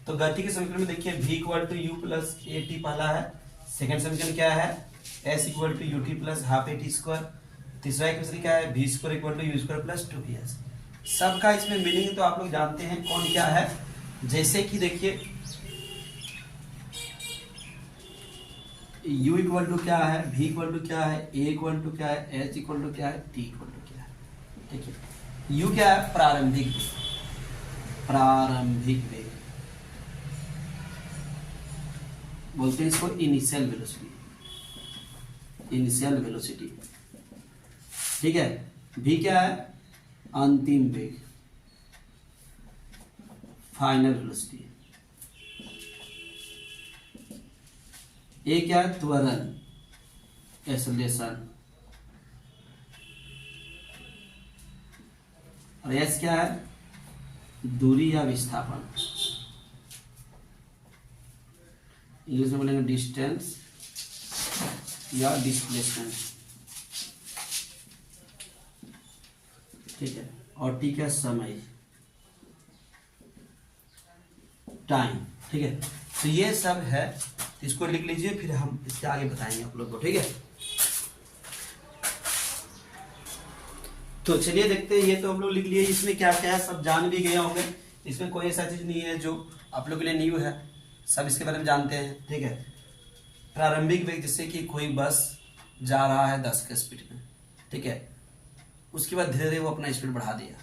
तो गति के समीकरण में देखिए v equal to U plus A T पहला है, सेकंड समीकरण क्या है s equal to U T plus half A T square, तीसरा इक्वेशन क्या है v square equal to U square plus 2bs। सबका इसमें मीनिंग तो आप लोग जानते हैं कौन क्या है। जैसे कि देखिए u इक्वल टू क्या है, v इक्वल टू क्या है, a इक्वल टू क्या है, h इक्वल टू क्या है, t इक्वल टू क्या है। ठीक है, u क्या है, प्रारंभिक वेग बोलते हैं इसको, इनिशियल वेलोसिटी। ठीक है, v क्या है, अंतिम वेग, फाइनल वेलोसिटी। ए क्या है, त्वरण, एक्सेलरेशन। और एस क्या है, दूरी या विस्थापन, इंग्लिश में बोलेंगे डिस्टेंस या डिस्प्लेसमेंट। ठीक है, और टी क्या, समय, टाइम। ठीक है, तो ये सब है, इसको लिख लीजिए, फिर हम इसके आगे बताएंगे आप लोग को। ठीक है, तो चलिए देखते हैं। ये तो हम लोग लिख लिए, इसमें क्या क्या है सब जान भी गए होंगे। इसमें कोई ऐसा चीज नहीं है जो आप लोग के लिए न्यू है, सब इसके बारे में जानते हैं। ठीक है, प्रारंभिक वेग, जैसे कि कोई बस जा रहा है 10 के स्पीड में, ठीक है, उसके बाद धीरे धीरे वो अपना स्पीड बढ़ा दिया,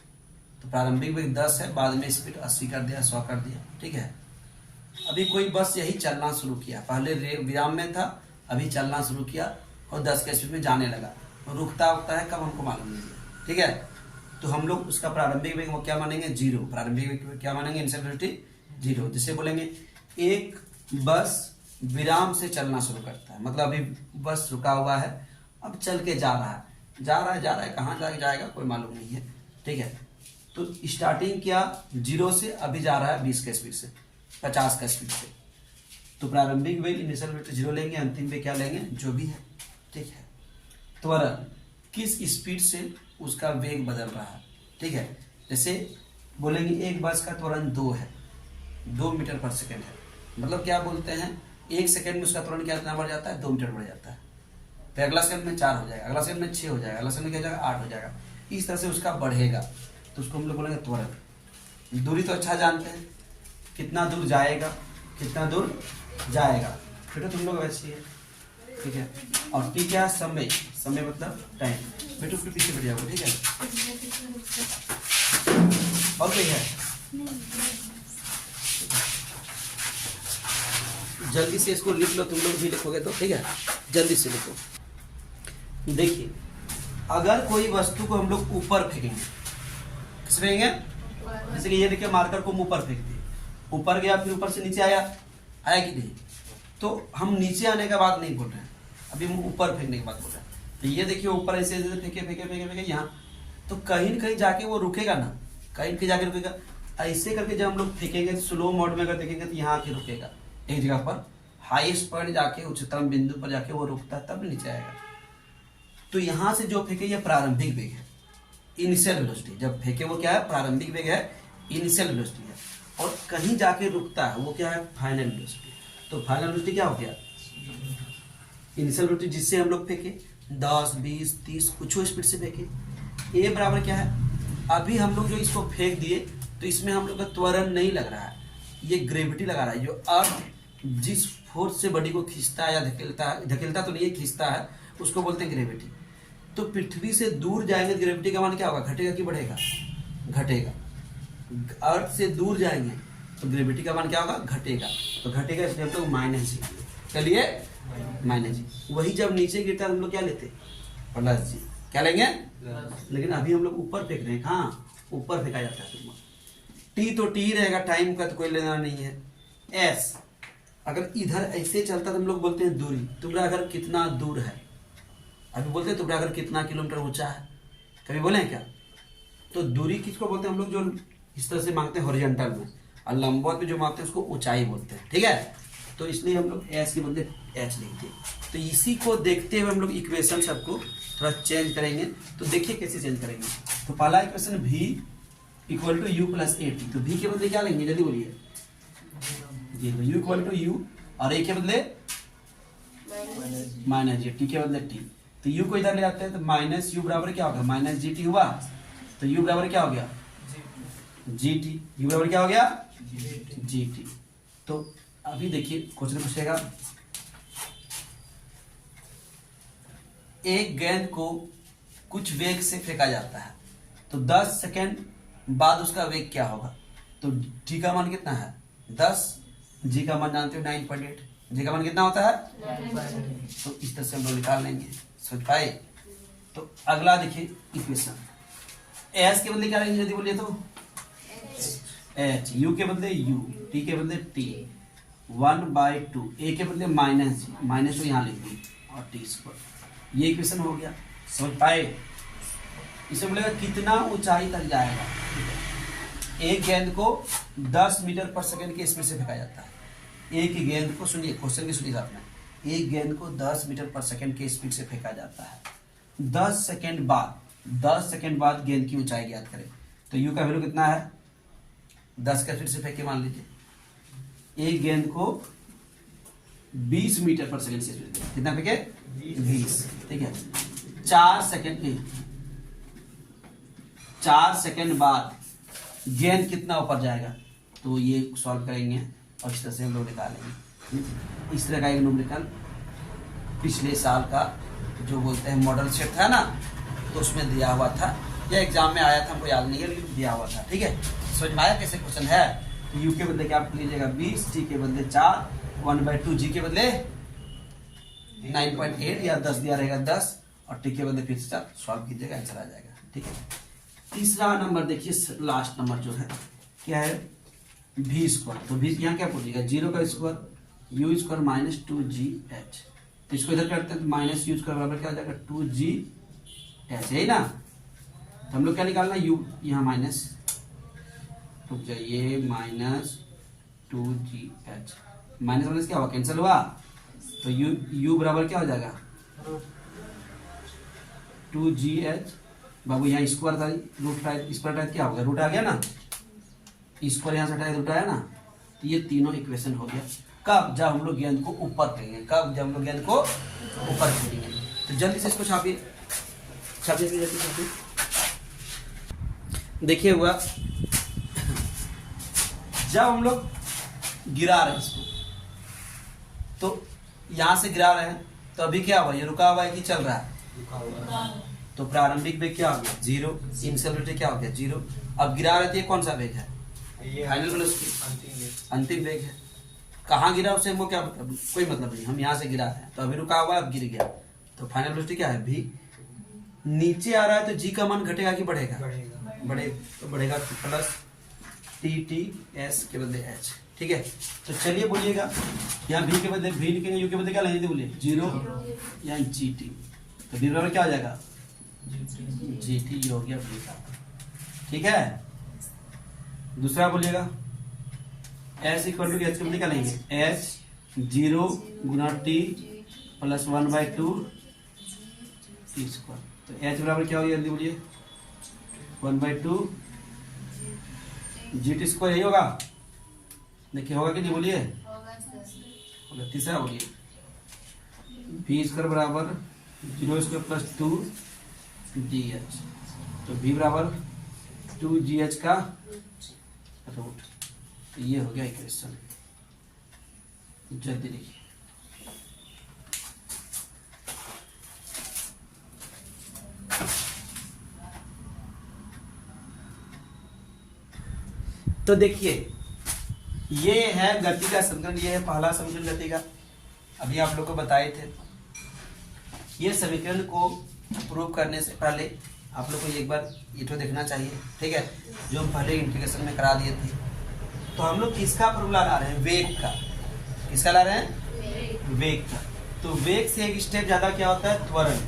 तो प्रारंभिक वेग 10 है, बाद में स्पीड 80 कर दिया, 100 कर दिया। ठीक है, अभी कोई बस यही चलना शुरू किया, पहले विराम में था, अभी चलना शुरू किया और 10 के स्पीड में जाने लगा, तो रुकता उगता है कब हमको मालूम नहीं है। ठीक है, तो हम लोग उसका प्रारंभिक वेग वो क्या मानेंगे, 0। प्रारंभिक वेग क्या मानेंगे, इनिशियल वेलोसिटी 0। जैसे बोलेंगे एक बस विराम से चलना शुरू करता है, मतलब अभी बस रुका हुआ है, अब चल के जा रहा है, कहाँ जाएगा कोई मालूम नहीं है। ठीक है, तो स्टार्टिंग किया 0 से, अभी जा रहा है 20 के स्पीड से, 50 का स्पीड से, तो प्रारंभिक वेग इनिशियल वेलोसिटी 0 लेंगे, अंतिम वेग क्या लेंगे, जो भी है। ठीक है, त्वरण, किस स्पीड से उसका वेग बदल रहा है। ठीक है, जैसे बोलेंगे एक बस का त्वरण 2 है, 2 मीटर पर सेकेंड है, मतलब क्या बोलते हैं, 1 सेकेंड में उसका त्वरण कितना बढ़ जाता है, 2 मीटर बढ़ जाता है। फिर अगला सेकेंड में 4 हो जाएगा, अगला सेकेंड में 6 हो जाएगा, अगला सेकेंड में क्या हो जाएगा, 8 हो जाएगा। इस तरह से उसका बढ़ेगा, तो उसको हम लोग बोलेंगे त्वरण। दूरी तो अच्छा जानते हैं, कितना दूर जाएगा, फिर तो तुम लोग वैसे ही है। ठीक है, और टी क्या, समय मतलब टाइम। बेटो फिर पीछे बढ़ जाओगे। ठीक है, और कोई है, जल्दी से इसको लिख लो, तुम लोग भी लिखोगे तो। ठीक है, जल्दी से लिखो। देखिए, अगर कोई वस्तु को हम लोग ऊपर फेंकेंगे, किस फेंकेंगे, जैसे कि ये देखिए मार्कर को हम ऊपर फेंक दिए, ऊपर गया, फिर ऊपर से नीचे आया कि नहीं, तो हम नीचे आने का बात नहीं बोल रहे हैं, अभी हम ऊपर फेंकने की बात बोल रहे हैं। तो ये देखिए ऊपर ऐसे फेंके यहाँ, तो कहीं न कहीं जाके वो रुकेगा ना, कहीं कहीं जाके रुकेगा। ऐसे करके जब हम लोग फेंकेंगे, स्लो मोड में अगर देखेंगे तो यहाँ आके रुकेगा, एक जगह पर हाईएस्ट पॉइंट जाके, उच्चतम बिंदु पर जाके वो रुकता है, तब नीचे आएगा। तो यहाँ से जो फेंके, ये प्रारंभिक वेग है, इनिशियल वेलोसिटी। जब फेंके वो क्या है, प्रारंभिक वेग है, इनिशियल वेलोसिटी है। और कहीं जाके रुकता है, वो क्या है, फाइनल वेलोसिटी। तो फाइनल वेलोसिटी क्या हो गया, इनिशियल वेलोसिटी, जिससे हम लोग फेंके 10, 20, 30 कुछ स्पीड से फेंके। ए बराबर क्या है, अभी हम लोग जो इसको फेंक दिए, तो इसमें हम लोग का त्वरण नहीं लग रहा है, ये ग्रेविटी लगा रहा है। जो अर्थ जिस फोर्स से बॉडी को खींचता है या धकेलता तो नहीं है, खींचता है, उसको बोलते हैं ग्रेविटी। तो पृथ्वी से दूर जाएंगे तो ग्रेविटी का मान क्या होगा, घटेगा कि बढ़ेगा, घटेगा। अर्थ से दूर जाएंगे तो ग्रेविटी का मान क्या होगा, घटेगा। तो घटेगा, इसलिए हम लोग माइनस जी, चलिए माइनस जी। वही जब नीचे गिरता है हम लोग क्या लेते, प्लस जी, क्या लेंगे, लेकिन अभी हम लोग ऊपर फेंक रहे हैं, कहाँ, ऊपर फेंका जाता है। टी तो टी रहेगा, टाइम का तो कोई लेना नहीं है। एस, अगर इधर ऐसे चलता तो हम लोग बोलते हैं दूरी, तुम्हारा घर कितना दूर है, अभी बोलते हैं तुम्हारा घर कितना किलोमीटर ऊंचा है, कभी बोले क्या। तो दूरी किसको बोलते हैं हम लोग, जो इस तरह से मांगते हैं हॉरिजॉन्टल में, और लंबवत में जो मांगते हैं उसको ऊंचाई बोलते हैं। ठीक है, तो इसलिए हम लोग एस के बदले एच लिखते हैं। तो इसी को देखते हुए हम लोग इक्वेशन सबको थोड़ा चेंज करेंगे। तो देखिए कैसे चेंज करेंगे। तो पहला equation v equal to U plus A T, तो v के बदले क्या लेंगे, जल्दी बोलिए, 0, u इक्वल टू u और a के बदले माइनस जी, टी के बदले टी। तो u को इधर ले आते हैं तो माइनस यू बराबर क्या होगा, माइनस जी टी हुआ। तो u बराबर क्या हो गया, जी टी। यू बराबर क्या हो गया, जी टी। तो अभी देखिए क्वेश्चन पूछेगा, एक गेंद को कुछ वेग से फेंका जाता है तो 10 सेकेंड बाद उसका वेग क्या होगा। तो टी का मान कितना है 10, जी का मान जानते हो 9.8, जी का मान कितना होता है 9.8। तो इस तरह से हम लोग निकाल लेंगे, समझ पाए। तो अगला देखिए इक्वेशन, एस के बदले क्या लेंगे यदि बोलिए तो एच, यू के बदले यू, टी के बदले टी, 1/2, ए के बदले माइनस जी, माइनस को यहाँ लिख दी और टी स्क्वायर। ये इक्वेशन हो गया, समझ पाए। इसे बोलेगा कितना ऊंचाई तक जाएगा। एक गेंद को 10 मीटर पर सेकंड की स्पीड से फेंका जाता है। एक गेंद को, सुनिए क्वेश्चन की सुनिए आपने, एक गेंद को 10 मीटर पर सेकंड की स्पीड से फेंका जाता है। 10 सेकंड बाद गेंद की ऊंचाई ज्ञात करें। तो यू का वैल्यू कितना है 10 का स्पीड से फेंके, मान लीजिए एक गेंद को 20 मीटर पर सेकंड से कितना फेंके 20, ठीक है। 4 सेकंड बाद गेंद कितना ऊपर जाएगा। तो ये सॉल्व करेंगे और इस तरह से हम लोग निकालेंगे। इस तरह का एक न्यूमेरिकल पिछले साल का जो बोलते हैं मॉडल सेट था ना, तो उसमें दिया हुआ था, या एग्जाम में आया था, हमको याद नहीं है लेकिन दिया हुआ था, ठीक है। समझ में आया कैसे क्वेश्चन है। यू के बदले क्या आप लीजिएगा 20, टी के बदले 4, 1/2, जी के बदले 9.8 या 10 दिया रहेगा 10 और टी के बदले फिर से सॉल्व कीजिएगा, आंसर आ जाएगा, ठीक है। तीसरा नंबर देखिए, लास्ट नंबर जो है क्या है v स्क्वायर। तो v यहाँ क्या पूछेगा 0 का square, you square minus 2gh। तो इसको इधर करते हैं तो माइनस यू स्क्वायर बराबर क्या हो जाएगा 2gh, यही ना। तो हम लोग क्या निकालना, u यहाँ माइनस, रुक जाइए, माइनस 2gh, माइनस माइनस क्या हुआ कैंसिल हुआ। तो u बराबर क्या हो जाएगा 2gh। बाबू यहाँ स्क्वायर था, रूट था, स्क्वायर क्या हो गया, रूट आ गया ना, स्क्वायर यहाँ से हटाया रूट आया ना। तो ये तीनों इक्वेशन हो गया। कब, जब हम लोग गेंद को ऊपर फेंकेंगे, कब, जब हम लोग गेंद को ऊपर फेंकेंगे। तो जल्दी से इसको छापिए, छापिए। देखिए हुआ, जब हम लोग गिरा रहे हैं इसको, तो यहां से गिरा रहे हैं, तो अभी क्या हुआ, ये रुका हुआ है कि चल रहा है। तो प्रारंभिक वेग क्या हो गया 0, इनिशियल वेलोसिटी क्या हो गया 0। अब गिरा रहे थे, कौन सा वेग है फाइनल वेलोसिटी, अंतिम वेग है। कहाँ गिरा उससे हमको क्या मतलब, कोई मतलब नहीं, हम यहाँ से गिरा है तो अभी रुका हुआ, अब गिर गया। तो फाइनल वेलोसिटी क्या है v। नीचे आ रहा है तो g का मान घटेगा कि बढ़ेगा, तो बढ़ेगा प्लस tt s के बदले h, ठीक है। तो चलिए बोलिएगा, यहाँ v के बदले v लिखेंगे, u के बदले क्या लेंगे बोलिए 0 या gt। तो v बराबर क्या हो जाएगा gt, हो गया v का, ठीक है। दूसरा बोलिएगा s इक्वल टू h के बदले क्या लेंगे h 0 गुना t प्लस 1/2 टी स्क्वायर। तो h बराबर क्या हो गया जल्दी बोलिए 1/2 जी टी स्क्वायर, यही होगा। देखिए होगा कि नहीं बोलिए, होगा। तीसरा बोलिए v स्क्वायर बराबर 0 स्क्वायर प्लस 2 gh। तो v बराबर 2gh का रूट। तो ये हो गया इक्वेशन, जल्दी लिखिए। तो देखिए ये है गति का समीकरण, ये है पहला समीकरण गति का, अभी आप लोग को बताए थे। ये समीकरण को प्रूव करने से पहले आप लोग को एक बार इटो देखना चाहिए, ठीक है, जो हम पहले इंटीग्रेशन में करा दिए थे। तो हम लोग किसका फॉर्मूला ला रहे हैं, वेग का। किसका ला रहे हैं, वेग का। तो वेग से एक स्टेप ज्यादा क्या होता है, त्वरण,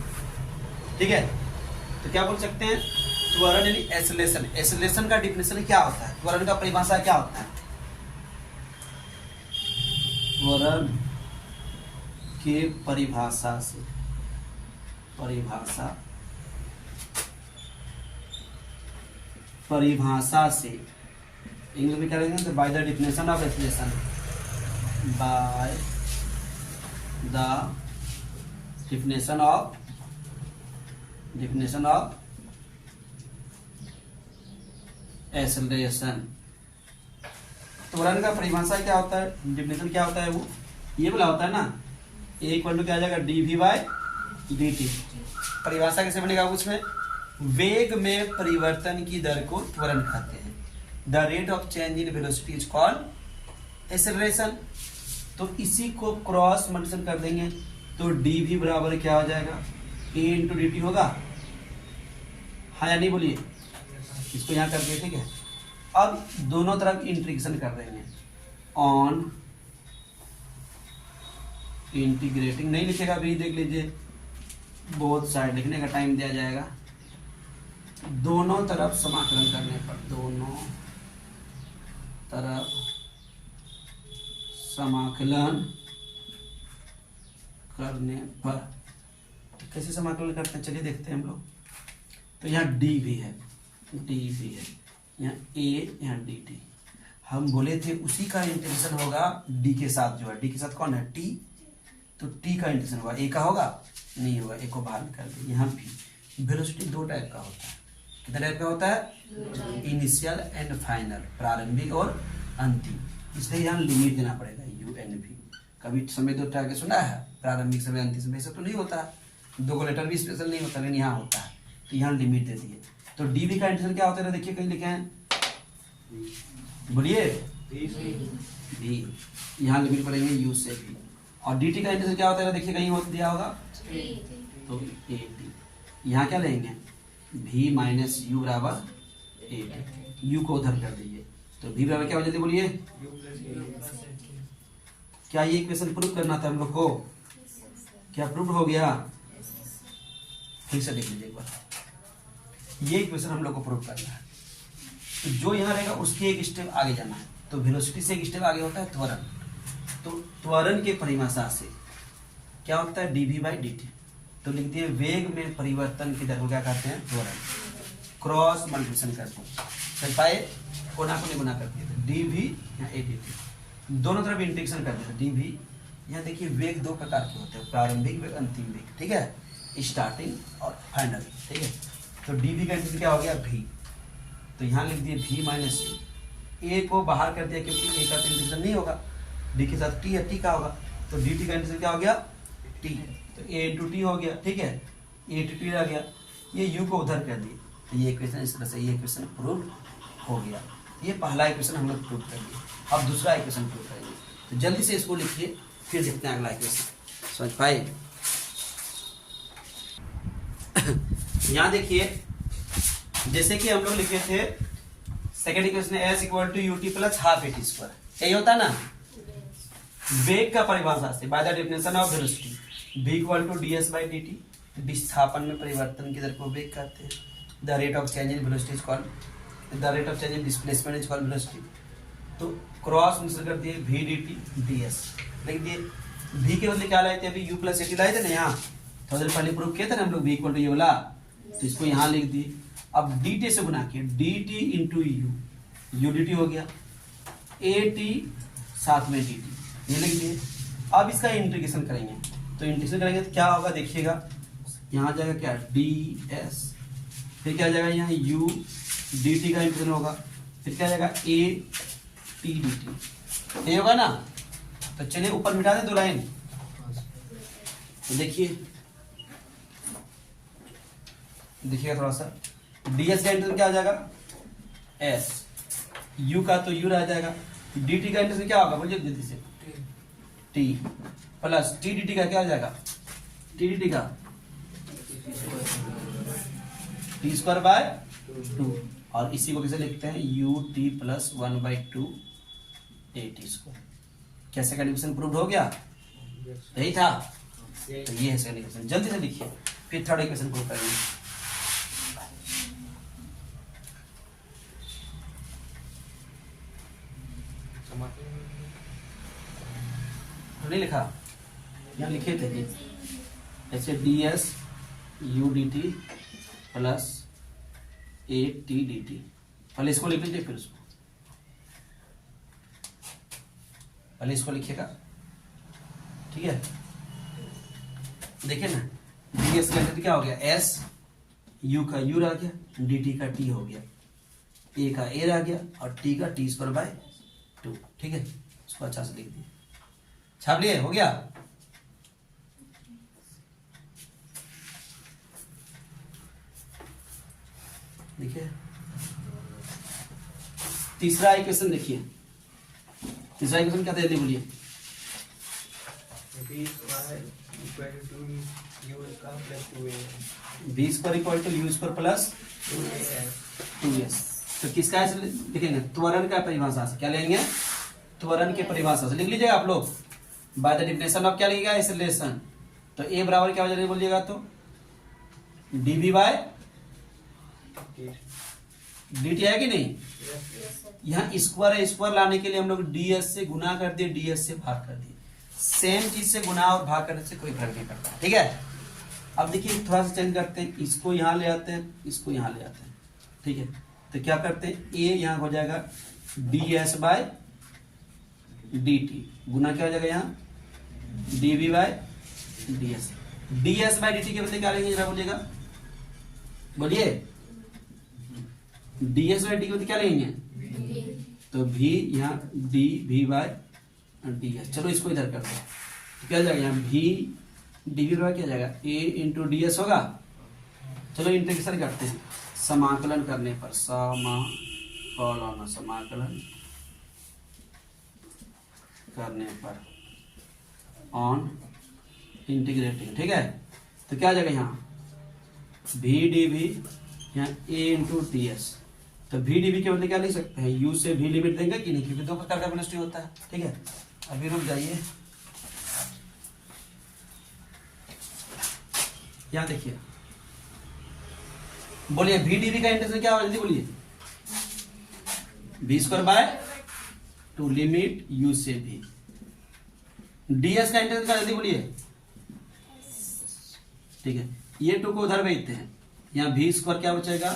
ठीक है। तो क्या बोल सकते हैं, त्वरण यानी एक्सेलरेशन। एक्सेलरेशन का डिफिनेशन क्या होता है, त्वरण का परिभाषा क्या होता है, त्वरण के परिभाषा से, परिभाषा से इंग्लिश में क्या लिखेंगे, तो by the definition of acceleration. By the definition of acceleration. त्वरण का परिभाषा क्या होता है, डेफिनेशन क्या होता है, वो ये बोला होता है ना, ए इक्वल टू क्या आ जाएगा D V by D T. परिभाषा कैसे बनेगा उसमें, वेग में परिवर्तन की दर को त्वरण कहते हैं। The rate of change in velocity is called acceleration. तो इसी को क्रॉस मल्टीप्लिकेशन कर देंगे तो डी वी बराबर क्या हो जाएगा, ए इंटू डी टी होगा। हाँ या नहीं बोलिए, इसको यहाँ कर दिए, ठीक है। अब दोनों तरफ इंटीग्रेशन कर देंगे, ऑन इंटीग्रेटिंग, नहीं लिखेगा अभी, देख लीजिए बोथ साइड लिखने का टाइम दिया जाएगा। दोनों तरफ समाकलन करने पर, दोनों तरफ समाकलन करने पर, तो कैसे समाकलन करते हैं चलिए देखते हैं हम लोग। तो यहाँ डी भी है, यहाँ ए, यहाँ डी टी। हम बोले थे उसी का इंटीग्रेशन होगा डी के साथ, जो है डी के साथ कौन है, टी। तो टी का इंटीग्रेशन होगा, ए का होगा नहीं होगा, ए को बाहर निकाल दे। यहाँ भी वेलोसिटी दो टाइप का होता है। कितने टाइप का होता है, इनिशियल एंड फाइनल, प्रारंभिक और अंतिम। इसलिए यहाँ लिमिट देना पड़ेगा, यू एन भी। कभी समय दो टाइप के सुना है, प्रारंभिक समय अंतिम समय, ऐसा तो नहीं होता, दो को लेटर भी स्पेशल नहीं होता, लेकिन यहाँ होता है। तो यहाँ लिमिट दे दिए। तो डी बी का इंटीग्रेशन क्या होता है, देखिए कहीं लिखे हैं, बोलिए भी, यहाँ लिमिट पड़ेंगे यू से भी। और डी टी का इंटीग्रेशन क्या होता है, देखिए कहीं दिया होगा, तो ए टी। यहाँ क्या लेंगे, भी माइनस यू बराबर ए टी, यू को उधर कर दीजिए, तो भी बराबर क्या हो जाती है, बोलिए। क्या ये इक्वेशन प्रूव करना था हम लोग को, क्या प्रूव हो गया, फिर से देख लीजिए एक बार। ये इक्वेशन हम लोग को प्रूव करना है, तो जो यहाँ रहेगा उसके एक स्टेप आगे जाना है। तो वेलोसिटी से एक स्टेप आगे होता है त्वरण। तो त्वरण के परिभाषा से क्या होता है, D V by D T. तो लिख दिए वेग में परिवर्तन की दर को क्या कहते हैं, त्वरण। क्रॉस मल्टीप्लिकेशन करते हैं, चल पाए, कोना को नहीं गुना करते थे, डी वी या ए डी टी, दोनों तरफ इंटीग्रेशन करते थे। डी वी, यहाँ देखिए वेग दो प्रकार के होते हैं, प्रारंभिक वेग, अंतिम वेग, ठीक है, स्टार्टिंग और फाइनल, ठीक है। तो डी वी का इंटीग्रेशन क्या हो गया, भी। तो यहाँ लिख दिए भी माइनस यू, ए को बाहर कर दिया क्योंकि ए का इंटीग्रेशन नहीं होगा, डी के साथ टी है, टी का होगा। तो डी टी का इंटीग्रेशन क्या हो गया, टी। तो ए इंटू टी हो गया, ठीक है, ए टू टी रह गया, ये यू को उधर कर दिए। तो ये इक्वेशन इस तरह से, ये इक्वेशन प्रूव हो गया। ये पहला इक्वेशन हम लोग प्रूव कर लिए। अब दूसरा इक्वेशन प्रूव करेंगे, तो जल्दी से इसको लिखिए, फिर देखते हैं अगला इक्वेशन। समझ पाए, यहाँ देखिए जैसे कि हम लोग लिखे थे second equation, S equal to U T plus half A T square, यही होता है ना। वेग का परिभाषा से, by the definition of velocity, v equal to D S by D T, विस्थापन में परिवर्तन की दर को वेग कहते हैं। The rate of change in velocity is called, the rate of change in displacement is called velocity. तो क्रॉस मिक्स कर दिए V D T D S, लिख दिए। v के बदले क्या लाए थे, अभी u प्लस ए टी लाए थे ना, यहाँ थोड़ी देर पहले प्रूव किया था ना हम लोग, v इक्वल टू ये वाला, तो इसको यहाँ लिख दिए। अब डी टी से गुना किया, D T into you, U D T हो गया, ए टी साथ में डी टी, ये लिख दिए। अब इसका इंटीग्रेशन करेंगे, तो इंटीग्रेशन करेंगे तो क्या होगा देखिएगा, यहाँ जाएगा क्या, डी एस, फिर क्या जाएगा यहाँ यू डी टी का इंटीग्रेशन होगा, फिर क्या जाएगा ए टी डी टी, ये होगा ना। तो चलिए ऊपर मिटा दे दो लाइन, तो देखिएगा थोड़ा सा, ds का इंटीग्रेशन क्या हो जाएगा, s, u का तो u रह जाएगा, dt का इंटीग्रेशन क्या होगा, बोलिए जल्दी से, t प्लस t dt का क्या हो जाएगा, t dt का t स्क्वायर बाय 2, और इसी को कैसे लिखते हैं, u t plus 1/2 a t square. क्या सेकंड इक्वेशन प्रूव हो गया, यही था। तो ये है सेकंड इक्वेशन, जल्दी से लिखिए, फिर थर्ड इक्वेशन प्रूव करेंगे। नहीं लिखा, यहाँ लिखे थे जी, ऐसे D S U D T plus A T D T, पहले इसको लिख लीजिए, फिर उसको पहले इसको लिखिएगा, ठीक है। देखिए ना, डी एस का इंटीग्रेट क्या हो गया, एस, यू का यू रह गया, डी टी का टी हो गया, ए का ए रह गया और टी का टी स्क्वायर बाय 2, ठीक है। इसको अच्छा से लिख दिए, छाप लिए, हो गया। देखिए तीसरा इक्वेशन देखिए, तीसरा इक्वेशन क्या दे बोलिए, B square equal to U square plus 2a B square equal to U square plus 2s। तो किसका ऐसे लिखेंगे, त्वरण का परिभाषा से, क्या लेंगे, त्वरण के परिभाषा से लिख लीजिएगा आप लोग, बाय द डेफिनेशन ऑफ क्या लिखिएगा, एक्सेलरेशन। तो ए बराबर क्या हो जाएगा बोलिएगा, तो dv बाय dt है कि नहीं, यहाँ स्क्वायर है, स्क्वायर लाने के लिए हम लोग ds से गुना कर दिए, ds से भाग कर दिए। सेम चीज से गुना और भाग करने से कोई फर्क नहीं पड़ता, ठीक है। अब देखिए थोड़ा सा चेंज करते हैं, इसको यहाँ ले आते हैं, इसको यहाँ ले आते हैं, ठीक है। तो क्या करते हैं, a यहाँ हो जाएगा ds बाय dt, गुना क्या हो जाएगा यहाँ dv by ds, ds by dt के बदले क्या लेंगे जरा बोलिएगा, बोलिए, ds बाय dt के बदले क्या लेंगे, तो v यहाँ dv बाय ds। चलो इसको इधर करते हैं, तो क्या जाएगा यहाँ v dv बाय क्या जाएगा, a इंटू ds होगा। चलो इंटीग्रेशन करते हैं, समाकलन करने पर, समाकलन करने पर ऑन इंटीग्रेटिंग, ठीक है। तो क्या आ जाएगा यहाँ v dv, यहाँ a इंटू ds। तो v dv के बदले क्या लिख सकते हैं, u से v लिमिट देंगे कि नहीं, क्योंकि दो प्रकार का वेलोसिटी होता है, ठीक है। अभी रुक जाइए, यहाँ देखिए, बोलिए v dv का इंटीग्रेशन क्या होगा, जल्दी बोलिए, v square by 2 limit u से v। ds का इंटीग्रेशन क्या, जल्दी बोलिए, ठीक है। ये 2 को उधर भेजते हैं, यहाँ v स्क्वायर क्या बचेगा,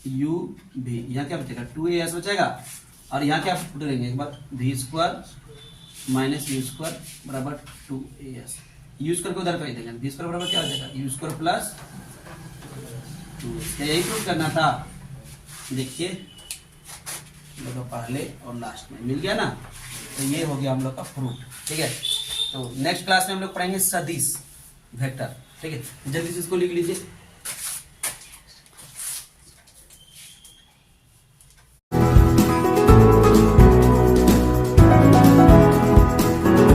u v, यहाँ क्या बचेगा 2as बचेगा, और यहाँ क्या पुट करेंगे एक बार, v square minus you square बराबर 2as, यू स्क्वायर को उधर भेज देंगे, v स्क्वायर बराबर क्या हो जाएगा, यू स्क्वायर प्लस 2as। क्या यही प्रूफ करना था, देखिए देखो पहले और लास्ट में मिल गया ना, तो ये हो गया हम लोग का प्रूफ, ठीक है। तो नेक्स्ट क्लास में हम लोग पढ़ेंगे सदिश वेक्टर, ठीक है। जल्दी से इसको लिख लीजिए।